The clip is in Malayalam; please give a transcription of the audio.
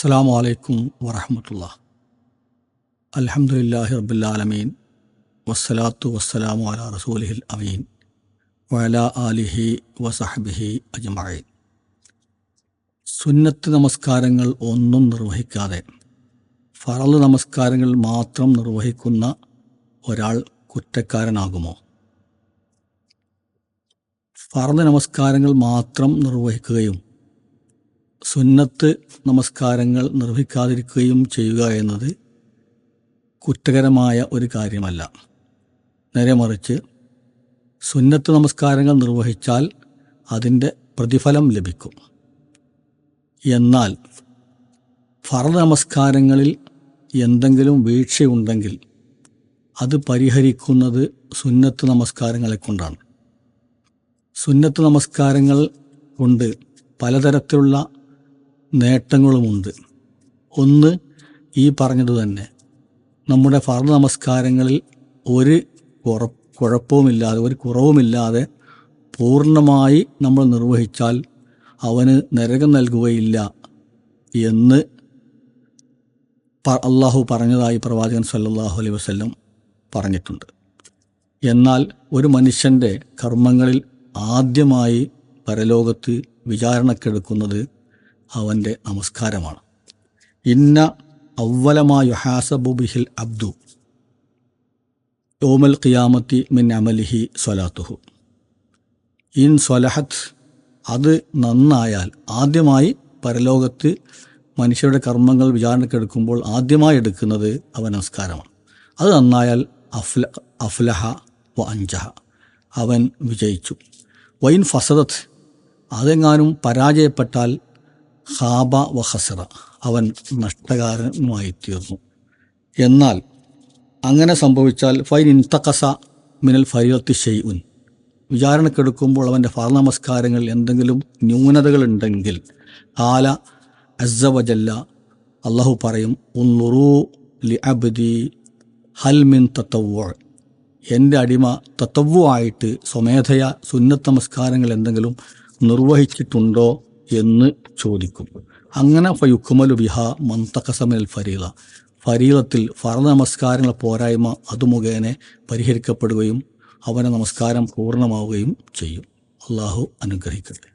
അസ്സലാമു അലൈക്കും വറഹ്മത്തുള്ളാഹി. അൽഹംദുലില്ലാഹി റബ്ബിൽ ആലമീൻ വസ്സലാത്തു വസ്സലാമു അലാ റസൂലിഹിൽ അമീൻ വഅലാ ആലിഹി വസഹ്ബിഹി അജ്മഈൻ. സുന്നത്ത് നമസ്കാരങ്ങൾ ഒന്നും നിർവഹിക്കാതെ ഫറള് നമസ്കാരങ്ങൾ മാത്രം നിർവഹിക്കുന്ന ഒരാൾ കുറ്റക്കാരനാകുമോ? ഫറള് നമസ്കാരങ്ങൾ മാത്രം നിർവഹിക്കുകയും സുന്നത്ത് നമസ്കാരങ്ങൾ നിർവഹിക്കാതിരിക്കുകയും ചെയ്യുക എന്നത് കുറ്റകരമായ ഒരു കാര്യമല്ല. നേരെ മറിച്ച് സുന്നത്ത് നമസ്കാരങ്ങൾ നിർവഹിച്ചാൽ അതിൻ്റെ പ്രതിഫലം ലഭിക്കും. എന്നാൽ ഫർദ് നമസ്കാരങ്ങളിൽ എന്തെങ്കിലും വീഴ്ചയുണ്ടെങ്കിൽ അത് പരിഹരിക്കുന്നത് സുന്നത്ത് നമസ്കാരങ്ങളെ കൊണ്ടാണ്. സുന്നത്ത് നമസ്കാരങ്ങൾ കൊണ്ട് പലതരത്തിലുള്ള നേട്ടങ്ങളുമുണ്ട്. ഒന്ന്, ഈ പറഞ്ഞത് തന്നെ, നമ്മുടെ ഫർദ് നമസ്കാരങ്ങളിൽ ഒരു കുഴപ്പവുമില്ലാതെ, ഒരു കുറവുമില്ലാതെ പൂർണ്ണമായി നമ്മൾ നിർവഹിച്ചാൽ അവന് നരകം നൽകുകയില്ല എന്ന് അള്ളാഹു പറഞ്ഞതായി പ്രവാചകൻ സല്ലല്ലാഹു അലൈഹി വസല്ലം പറഞ്ഞിട്ടുണ്ട്. എന്നാൽ ഒരു മനുഷ്യൻ്റെ കർമ്മങ്ങളിൽ ആദ്യമായി പരലോകത്ത് വിചാരണക്കെടുക്കുന്നത് അവൻ്റെ നമസ്കാരമാണ്. ഇന്ന അവ്വലമാ യുഹാസബു ബിഹിൽ അബ്ദു യൗമൽ ഖിയാമത്തി മിൻ അമലിഹി സ്വലാത്തുഹു ഇൻ സ്വലഹത്ത്. അത് നന്നായാൽ, ആദ്യമായി പരലോകത്ത് മനുഷ്യരുടെ കർമ്മങ്ങൾ വിചാരണക്കെടുക്കുമ്പോൾ ആദ്യമായി എടുക്കുന്നത് അവൻ നമസ്കാരമാണ്. അത് നന്നായാൽ അഫ്ലഹ വ അൻജഹ, അവൻ വിജയിച്ചു. വൈൻ ഫസദത്ത്, അതെങ്ങാനും പരാജയപ്പെട്ടാൽ ഖാബ വ ഖസറ, അവൻ നഷ്ടകാരനുമായി തീർന്നു. എന്നാൽ അങ്ങനെ സംഭവിച്ചാൽ ഫൈൻ ഇൻതഖസ മിനൽ ഫരീളത്തി ഷൈഉൻ, വിചാരണക്കെടുക്കുമ്പോൾ അവൻ്റെ ഫർദ് നമസ്കാരങ്ങളിൽ എന്തെങ്കിലും ന്യൂനതകളുണ്ടെങ്കിൽ ഖാല അസ്സ വജല്ല, അള്ളാഹു പറയും, ഉൻളുറൂ ലി അബ്ദി ഹൽ മിൻ തതവ്വു, എൻ്റെ അടിമ തതവ്വു ആയിട്ട് സ്വമേധയാ സുന്നത്ത് നമസ്കാരങ്ങൾ എന്തെങ്കിലും നിർവഹിച്ചിട്ടുണ്ടോ എന്ന് ചോദിക്കും. അങ്ങനെ ഫയുക്മലു ബിഹ മൻതഖസ മിനൽ ഫരീള, ഫരീളത്തിൽ ഫർദ് നമസ്കാരങ്ങളുടെ പോരായ്മ അത് മുഖേന പരിഹരിക്കപ്പെടുകയും അവൻ്റെ നമസ്കാരം പൂർണ്ണമാവുകയും ചെയ്യും. അള്ളാഹു അനുഗ്രഹിക്കട്ടെ.